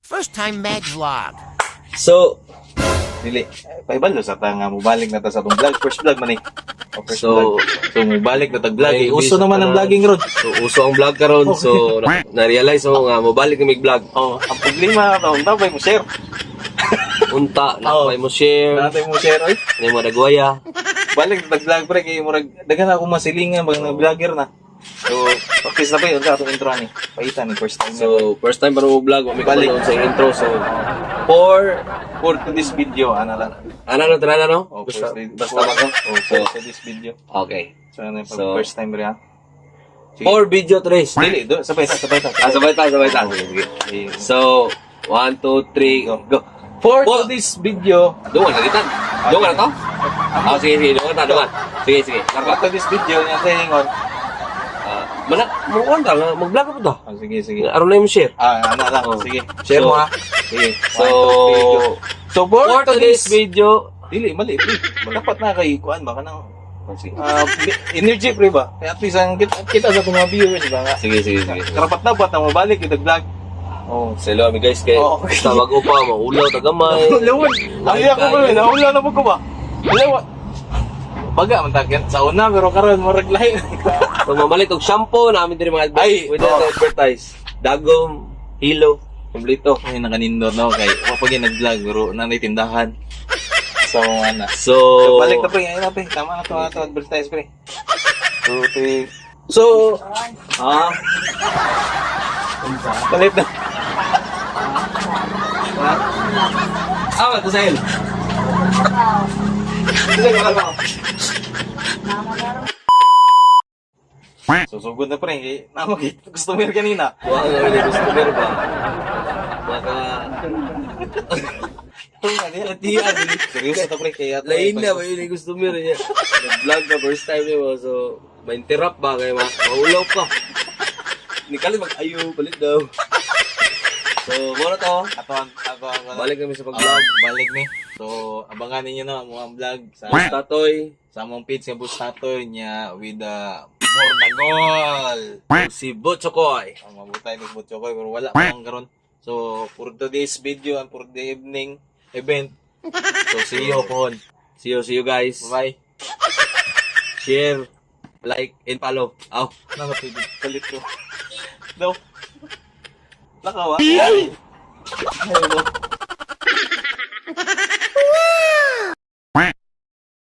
First time mag vlog. So, Dili. Paibalo sa ta nga mobalik na ta sa atong vlog. First vlog man eh. O, first So, vlog. So mobalik na tag vlog. May Uso busy naman ka ang na. vlogging rod. so uso ang vlog karon. So, na-realize mo nga mobalik na mig-vlog. Oh, ang problema na unta mo share. Unta, Oh. napay mo share, Natay mo share oy. hindi mo nagwaya. Balik na tag vlog pre kay murag daghan ako masilingan mga vlogger na. So, practice na pa yun sa atong intro ni. Paitan ni first time. So, first time para mo vlog, may Balik. kabalo sa intro. So, For to this video, ano lang. ano na tara na, no? Oh, Basta, basta basta mag oh, for this video. Okay. So, ano yung So, first time rin ha? Sige. For video trace. Dili, do, sabay ta. Sabay tayo. Sige, sige. Sige. So, 1, 2, 3, go. For For- this video, Dungan, nagitan. Dungan na to? Sige, dungan. Sige. for Larga. to this video, niya sa hingon. Mag-on ta, mag-vlog ko to. Oh, sige. Aron na yung share. Ano lang, Oh. sige. Share So, mo ha. Sige. So, So, for for today's today's video, Dili, mali, pre. Dapat na kay kuan ba kanang energy pre ba? Kaya at least ang kita sa mga viewers ba nga. sige. Karapat dapat na mabalik yung vlog. Oh. Selo kami guys, kay Oo. tawag upa, maulaw, tagamay. Lawon. Ang iya ko ba? Nawala na mo ko ba? Lawon. Baga man tagyan sa una pero karon mo reglay. Kung mamalik og shampoo, namin din mga Ay, with the advertise. Dagom, hilo, kumplito. Ay nakanindor na ako kay kapag nag-vlog pero nanay tindahan. So ana. So, So balik na pre, ayun na pre. Tama na to advertise pre. So, balik na. awa to sa'yo. So sugod na pre, namagit customer kanina. Wala nga rin yung customer ba? Baka, Tiyan, seryoso to pre kaya lain na ba yun yung customer niya? Nag-vlog ka first time niya mo, so, ma-interrupt ba kayo maulaw ka? Hindi ka lang mag-ayo, palit daw. So, muna to. Balik kami sa pag-vlog. Balik ni. So, abangan ninyo na ang mga vlog sa Boss Tatoy, sa among page nga Boss Tatoy niya with the more Nagol. si Botchokoy. Ang mabutay ni Butcho ko pero wala pa ang karon. So, for today's video and for the evening event. So, see you upon. See you guys. Bye. Share, like, and follow. Aw. Nakapigil. Palit ko. No. Nakawa. Ayun.